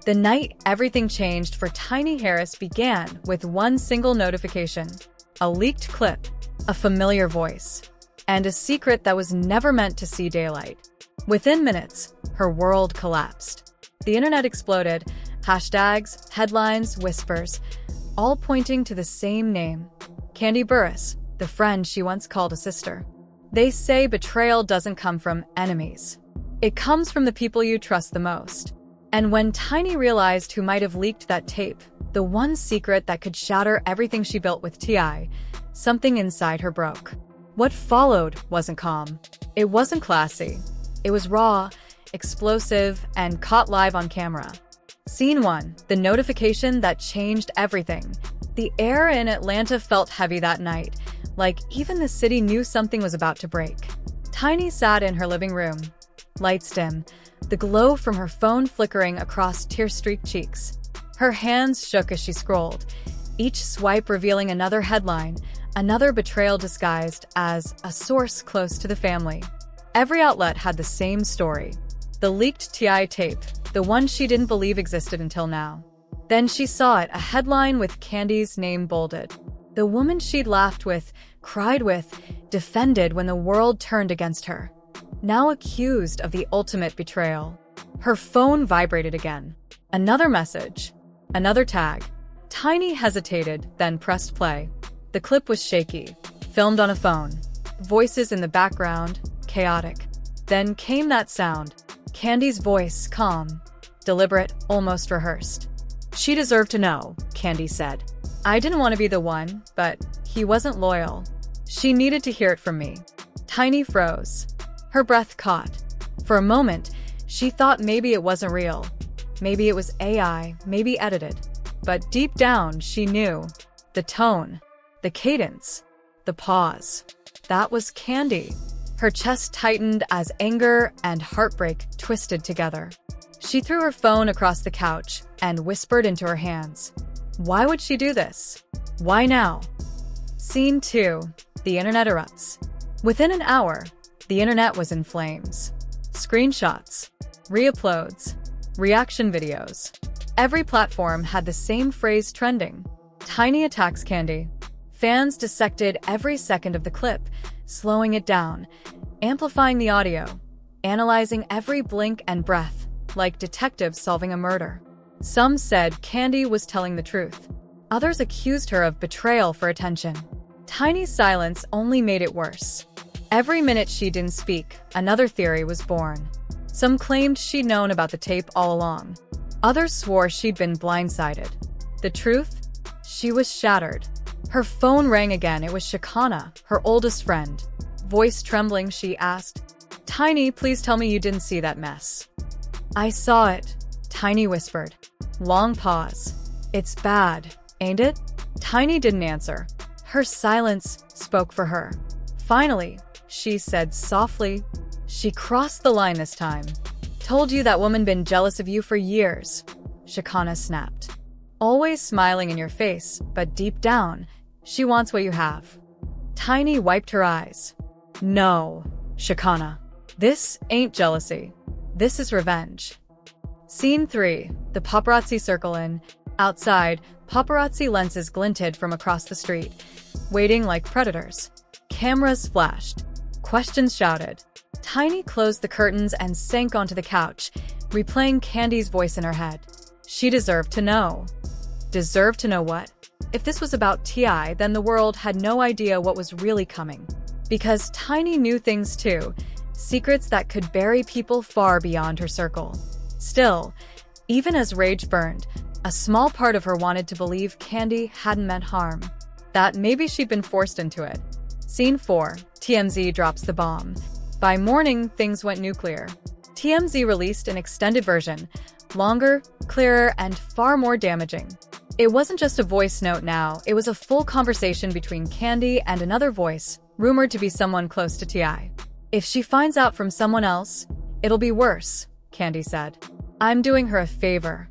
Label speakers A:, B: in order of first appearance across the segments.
A: The night everything changed for Tiny Harris began with one single notification: a leaked clip, a familiar voice, and a secret that was never meant to see daylight. Within minutes, her world collapsed. The internet exploded, hashtags, headlines, whispers, all pointing to the same name: Kandi Burruss, the friend she once called a sister. They say betrayal doesn't come from enemies. It comes from the people you trust the most. And when Tiny realized who might have leaked that tape, the one secret that could shatter everything she built with T.I., something inside her broke. What followed wasn't calm. It wasn't classy. It was raw, explosive, and caught live on camera. Scene 1, the notification that changed everything. The air in Atlanta felt heavy that night, like even the city knew something was about to break. Tiny sat in her living room. Lights dim, the glow from her phone flickering across tear-streaked cheeks. Her hands shook as she scrolled, each swipe revealing another headline, another betrayal disguised as a source close to the family. Every outlet had the same story: the leaked T.I. tape, the one she didn't believe existed until now. Then she saw it, a headline with Kandi's name bolded. The woman she'd laughed with, cried with, defended when the world turned against her. Now accused of the ultimate betrayal. Her phone vibrated again. Another message. Another tag. Tiny hesitated, then pressed play. The clip was shaky, filmed on a phone. Voices in the background, chaotic. Then came that sound. Kandi's voice, calm, deliberate, almost rehearsed. "She deserved to know," Kandi said. "I didn't want to be the one, but he wasn't loyal. She needed to hear it from me." Tiny froze. Her breath caught. For a moment, she thought maybe it wasn't real. Maybe it was AI, maybe edited. But deep down, she knew. The tone, the cadence, the pause. That was Kandi. Her chest tightened as anger and heartbreak twisted together. She threw her phone across the couch and whispered into her hands. Why would she do this? Why now? Scene 2. The internet erupts. Within an hour, the internet was in flames. Screenshots, re-uploads, reaction videos. Every platform had the same phrase trending: Tiny attacks Kandi. Fans dissected every second of the clip, slowing it down, amplifying the audio, analyzing every blink and breath, like detectives solving a murder. Some said Kandi was telling the truth. Others accused her of betrayal for attention. Tiny's silence only made it worse. Every minute she didn't speak, another theory was born. Some claimed she'd known about the tape all along. Others swore she'd been blindsided. The truth? She was shattered. Her phone rang again. It was Shakana, her oldest friend. Voice trembling, she asked, "Tiny, please tell me you didn't see that mess." "I saw it," Tiny whispered. Long pause. "It's bad, ain't it?" Tiny didn't answer. Her silence spoke for her. Finally, she said softly, "She crossed the line this time. Told you that woman been jealous of you for years." Shakana snapped. "Always smiling in your face, but deep down, she wants what you have." Tiny wiped her eyes. "No, Shakana. This ain't jealousy. This is revenge." Scene 3. The paparazzi circle in. Outside, paparazzi lenses glinted from across the street, waiting like predators. Cameras flashed. Questions shouted. Tiny closed the curtains and sank onto the couch, replaying Kandi's voice in her head. She deserved to know. Deserved to know what? If this was about T.I., then the world had no idea what was really coming. Because Tiny knew things too, secrets that could bury people far beyond her circle. Still, even as rage burned, a small part of her wanted to believe Kandi hadn't meant harm. That maybe she'd been forced into it. Scene 4. TMZ drops the bomb. By morning, things went nuclear. TMZ released an extended version, longer, clearer, and far more damaging. It wasn't just a voice note now, it was a full conversation between Kandi and another voice, rumored to be someone close to T.I. "If she finds out from someone else, it'll be worse," Kandi said. "I'm doing her a favor."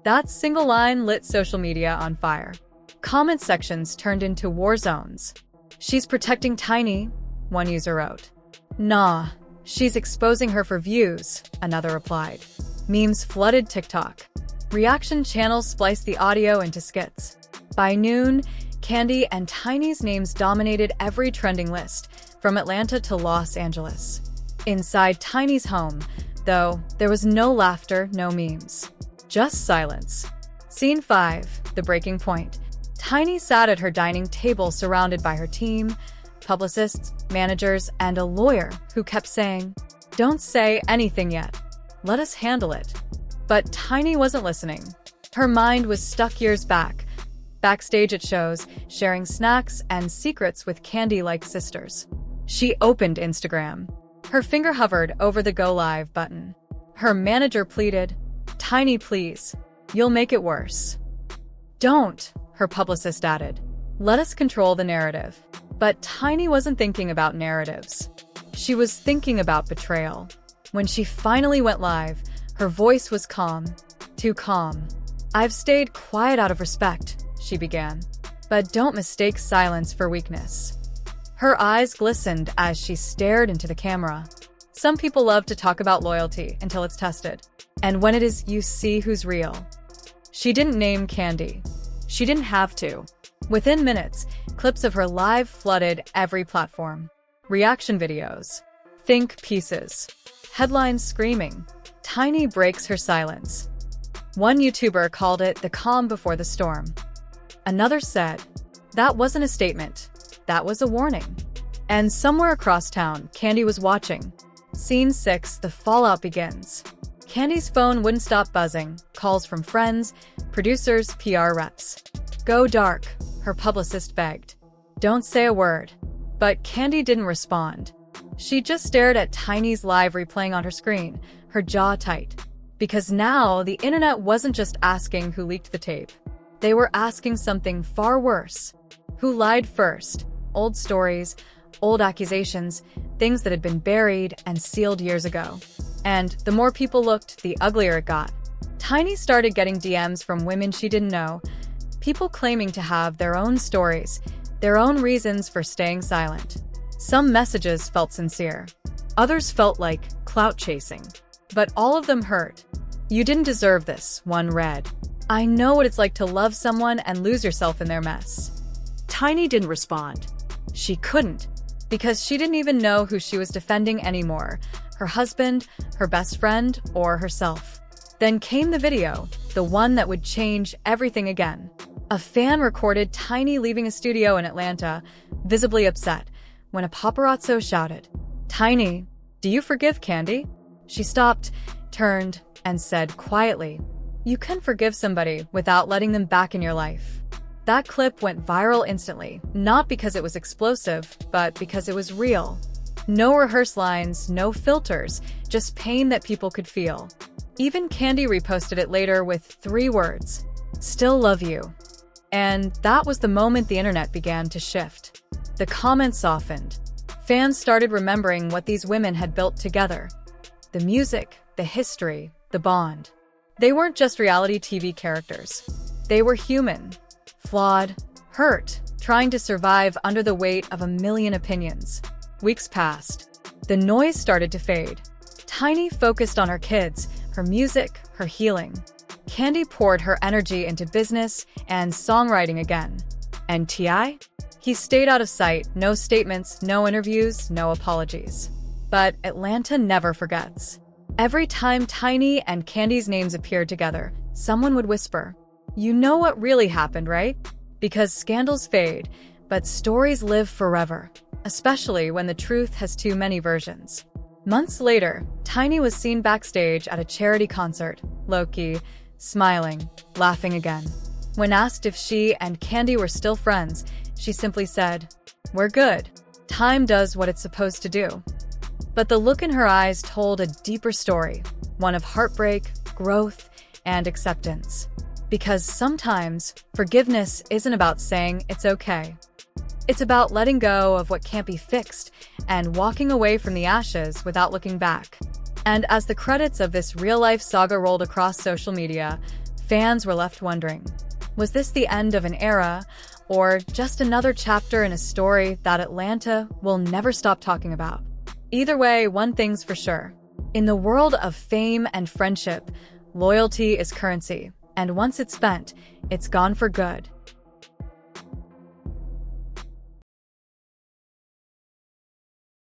A: That single line lit social media on fire. Comment sections turned into war zones. "She's protecting Tiny," one user wrote. "Nah, she's exposing her for views," another replied. Memes flooded TikTok. Reaction channels spliced the audio into skits. By noon, Kandi and Tiny's names dominated every trending list, from Atlanta to Los Angeles. Inside Tiny's home, though, there was no laughter, no memes. Just silence. Scene 5, the breaking point. Tiny sat at her dining table surrounded by her team, publicists, managers, and a lawyer who kept saying, "Don't say anything yet. Let us handle it." But Tiny wasn't listening. Her mind was stuck years back, backstage at shows, sharing snacks and secrets with Kandi-like sisters. She opened Instagram. Her finger hovered over the Go Live button. Her manager pleaded, "Tiny, please. You'll make it worse." "Don't," her publicist added. "Let us control the narrative." But Tiny wasn't thinking about narratives. She was thinking about betrayal. When she finally went live, her voice was calm, too calm. "I've stayed quiet out of respect," she began. "But don't mistake silence for weakness." Her eyes glistened as she stared into the camera. Some people love to talk about loyalty until it's tested. And when it is, you see who's real. She didn't name Kandi. She didn't have to. Within minutes, clips of her live flooded every platform. Reaction videos. Think pieces. Headlines screaming. Tiny breaks her silence. One YouTuber called it the calm before the storm. Another said, "That wasn't a statement. That was a warning." And somewhere across town, Kandi was watching. Scene 6, the fallout begins. Kandi's phone wouldn't stop buzzing. Calls from friends, producers, PR reps. "Go dark," her publicist begged. "Don't say a word." But Kandi didn't respond. She just stared at Tiny's live replaying on her screen, her jaw tight. Because now, the internet wasn't just asking who leaked the tape. They were asking something far worse. Who lied first? Old stories, old accusations, things that had been buried and sealed years ago. And the more people looked, the uglier it got. Tiny started getting DMs from women she didn't know, people claiming to have their own stories, their own reasons for staying silent. Some messages felt sincere. Others felt like clout chasing. But all of them hurt. "You didn't deserve this," one read. "I know what it's like to love someone and lose yourself in their mess." Tiny didn't respond. She couldn't, because she didn't even know who she was defending anymore, her husband, her best friend, or herself. Then came the video, the one that would change everything again. A fan recorded Tiny leaving a studio in Atlanta, visibly upset, when a paparazzo shouted, "Tiny, do you forgive Kandi?" She stopped, turned, and said quietly, "You can forgive somebody without letting them back in your life." That clip went viral instantly, not because it was explosive, but because it was real. No rehearsed lines, no filters, just pain that people could feel. Even Kandi reposted it later with 3 words, "Still love you." And that was the moment the internet began to shift. The comments softened. Fans started remembering what these women had built together. The music, the history, the bond. They weren't just reality TV characters. They were human, flawed, hurt, trying to survive under the weight of a million opinions. Weeks passed. The noise started to fade. Tiny focused on her kids, her music, her healing. Kandi poured her energy into business and songwriting again. And T.I.? He stayed out of sight, no statements, no interviews, no apologies. But Atlanta never forgets. Every time Tiny and Kandi's names appeared together, someone would whisper, "You know what really happened, right?" Because scandals fade, but stories live forever, especially when the truth has too many versions. Months later, Tiny was seen backstage at a charity concert, low-key, smiling, laughing again. When asked if she and Kandi were still friends, she simply said, "We're good. Time does what it's supposed to do." But the look in her eyes told a deeper story, one of heartbreak, growth, and acceptance. Because sometimes, forgiveness isn't about saying it's okay. It's about letting go of what can't be fixed and walking away from the ashes without looking back. And as the credits of this real-life saga rolled across social media, fans were left wondering, was this the end of an era, or just another chapter in a story that Atlanta will never stop talking about? Either way, one thing's for sure. In the world of fame and friendship, loyalty is currency, And once it's spent, it's gone for good.